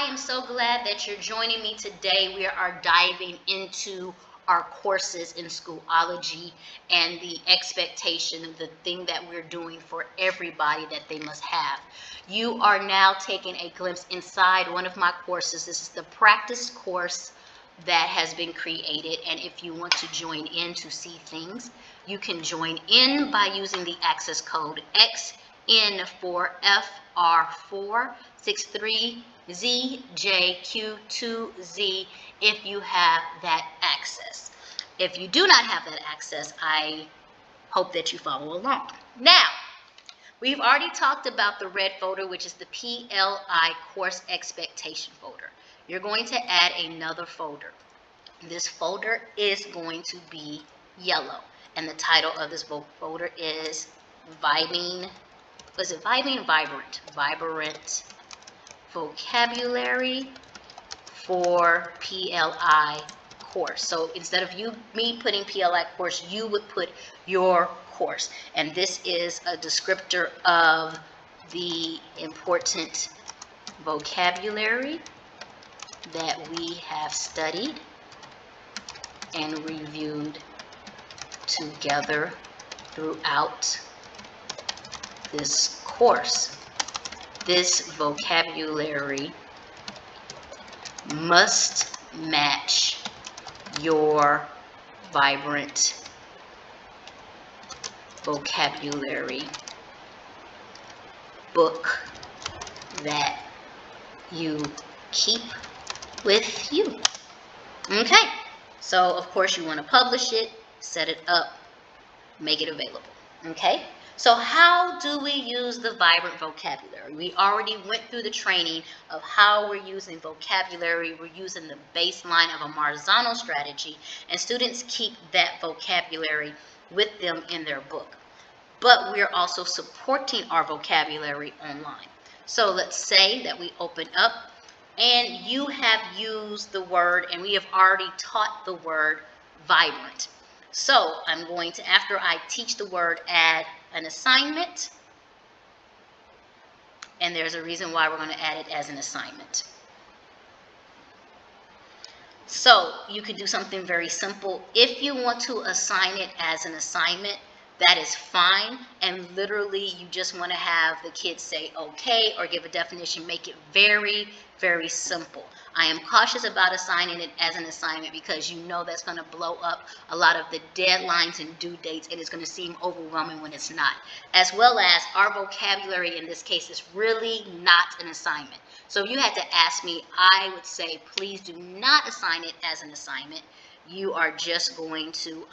I am so glad that you're joining me today. We are diving into our courses in Schoology and the expectation of the thing that we're doing for everybody that they must have. You are now taking a glimpse inside one of my courses. This is the practice course that has been created, and if you want to join in to see things, you can join in by using the access code XN4F463ZJQ2Z if you have that access. If you do not have that access, I hope that you follow along. Now, we've already talked about the red folder, which is the PLI course expectation folder. You're going to add another folder. This folder is going to be yellow, and the title of this folder is Vibrant Vocabulary for PLI course. So instead of me putting PLI course, you would put your course. And this is a descriptor of the important vocabulary that we have studied and reviewed together throughout this course. This vocabulary must match your vibrant vocabulary book that you keep with you. Okay, so of course you want to publish it, set it up, make it available. Okay, so how do we use the vibrant vocabulary? We already went through the training of how we're using vocabulary. We're using the baseline of a Marzano strategy, and students keep that vocabulary with them in their book. But we're also supporting our vocabulary online. So let's say that we open up and you have used the word, and we have already taught the word vibrant. So I'm going to, after I teach the word, add an assignment. And there's a reason why we're going to add it as an assignment. So you could do something very simple. If you want to assign it as an assignment, that is fine. And literally you just want to have the kids say okay or give a definition. Make it very, very simple. I am cautious about assigning it as an assignment because you know that's going to blow up a lot of the deadlines and due dates, and it's going to seem overwhelming when it's not. As well as our vocabulary in this case is really not an assignment. So if you had to ask me, I would say please do not assign it as an assignment. You are just going to,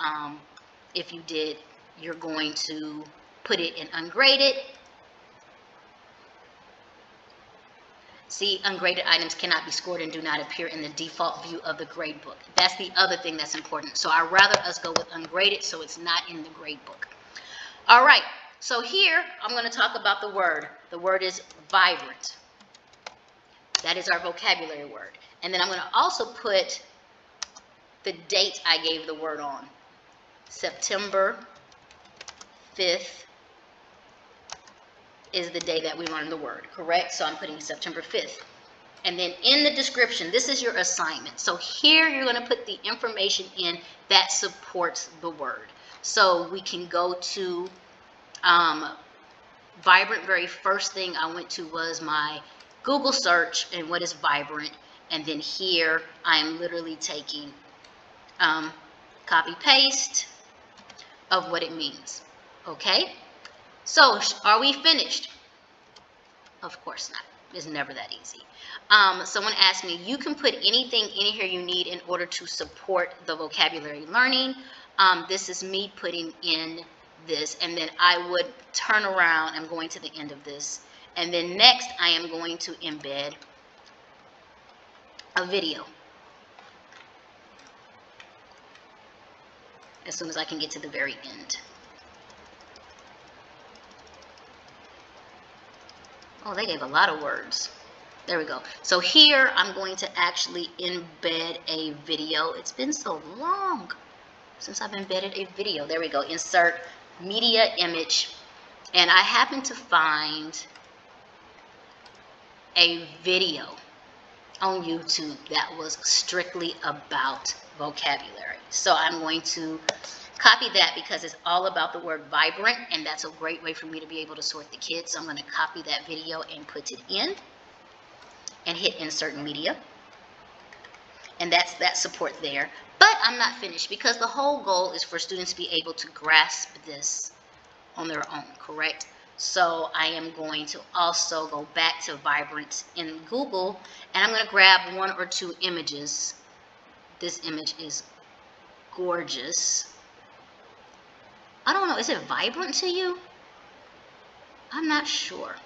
if you did, you're going to put it in ungraded. See, ungraded items cannot be scored and do not appear in the default view of the grade book. That's the other thing that's important. So I'd rather us go with ungraded so it's not in the grade book. All right, so here I'm going to talk about the word. The word is vibrant. That is our vocabulary word. And then I'm going to also put the date I gave the word on. September 5th is the day that we learned the word, correct? So I'm putting September 5th. And then in the description, this is your assignment. So here you're going to put the information in that supports the word. So we can go to vibrant. Very first thing I went to was my Google search and what is vibrant. And then here I'm literally taking copy paste of what it means. Okay, so are we finished? Of course not. It's never that easy. Someone asked me, you can put anything in here you need in order to support the vocabulary learning. This is me putting in this, and then I would turn around. I'm going to the end of this, and then next I am going to embed a video as soon as I can get to the very end. Oh, they gave a lot of words. There we go. So here I'm going to actually embed a video. It's been so long since I've embedded a video. There we go. Insert media image. And I happen to find a video on YouTube that was strictly about vocabulary. So I'm going to copy that because it's all about the word vibrant, and that's a great way for me to be able to sort the kids. So I'm going to copy that video and put it in and hit insert media. And that's that support there. But I'm not finished because the whole goal is for students to be able to grasp this on their own, correct? So I am going to also go back to Vibrant in Google, and I'm going to grab 1 or 2 images. This image is gorgeous. I don't know, is it vibrant to you? I'm not sure.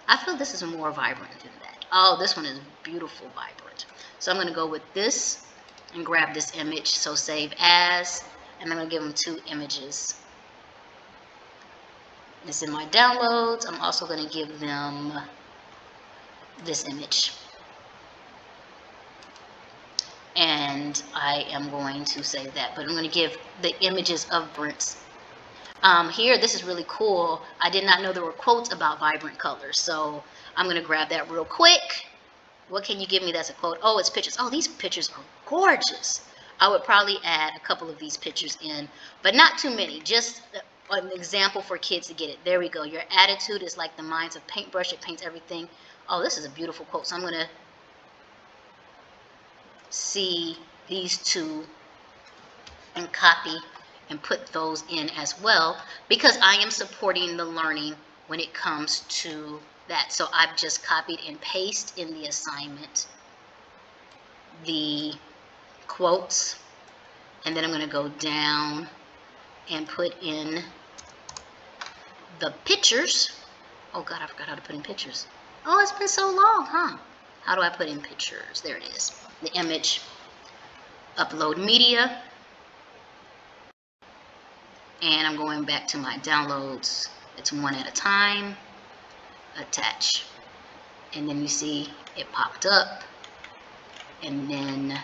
I feel this is more vibrant than that. Oh, this one is beautiful vibrant. So I'm going to go with this and grab this image. So save as, and I'm going to give them 2 images. It's in my downloads. I'm also going to give them this image. And I am going to save that, but I'm going to give the images of Brent's. Here, this is really cool. I did not know there were quotes about vibrant colors, so I'm going to grab that real quick. What can you give me that's a quote? Oh, it's pictures. Oh, these pictures are gorgeous. I would probably add a couple of these pictures in, but not too many. Just an example for kids to get it. There we go. Your attitude is like the mind's of paintbrush. It paints everything. Oh, this is a beautiful quote. So I'm going to see these 2 and copy and put those in as well, because I am supporting the learning when it comes to that. So I've just copied and pasted in the assignment the quotes, and then I'm going to go down and put in the pictures. Oh God, I forgot how to put in pictures. Oh, it's been so long, huh? How do I put in pictures? There it is. The image, upload media, and I'm going back to my downloads. It's 1 at a time, attach, and then you see it popped up. And then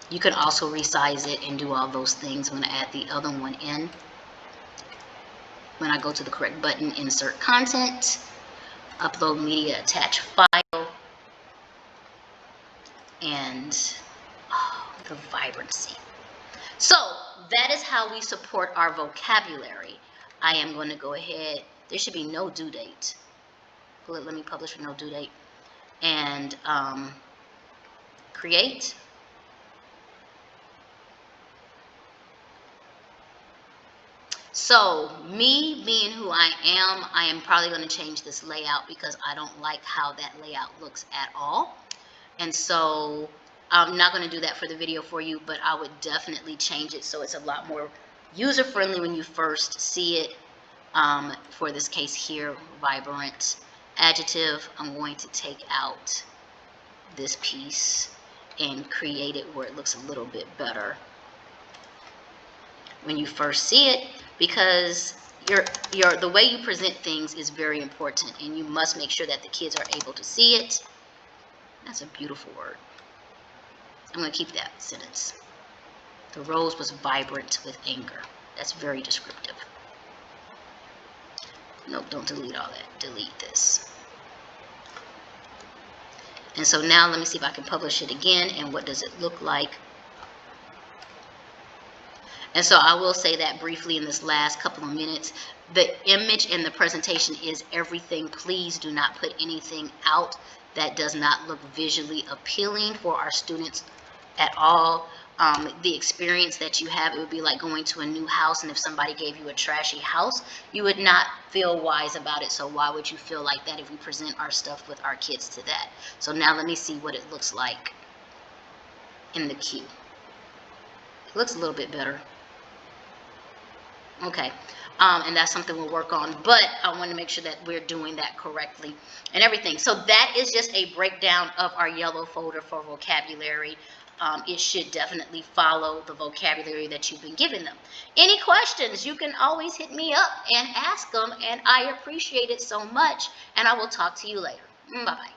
you can also resize it and do all those things. I'm going to add the other one in. When I go to the correct button, insert content, upload media, attach file, and oh, the vibrancy. So that is how we support our vocabulary. I am going to go ahead. There should be no due date. Let me publish with no due date. And create. So me being who I am probably going to change this layout because I don't like how that layout looks at all. And so I'm not going to do that for the video for you, but I would definitely change it so it's a lot more user-friendly when you first see it. For this case here, vibrant adjective, I'm going to take out this piece and create it where it looks a little bit better when you first see it, because the way you present things is very important, and you must make sure that the kids are able to see it. That's a beautiful word. I'm going to keep that sentence. The rose was vibrant with anger. That's very descriptive. Nope, don't delete all that. Delete this. And so now let me see if I can publish it again, and what does it look like? And so I will say that briefly in this last couple of minutes. The image in the presentation is everything. Please do not put anything out that does not look visually appealing for our students at all. The experience that you have, it would be like going to a new house, and if somebody gave you a trashy house, you would not feel wise about it. So why would you feel like that if we present our stuff with our kids to that? So now let me see what it looks like in the queue. It looks a little bit better. Okay, and that's something we'll work on, but I want to make sure that we're doing that correctly and everything. So that is just a breakdown of our yellow folder for vocabulary. It should definitely follow the vocabulary that you've been giving them. Any questions, you can always hit me up and ask them, and I appreciate it so much, and I will talk to you later. Bye-bye.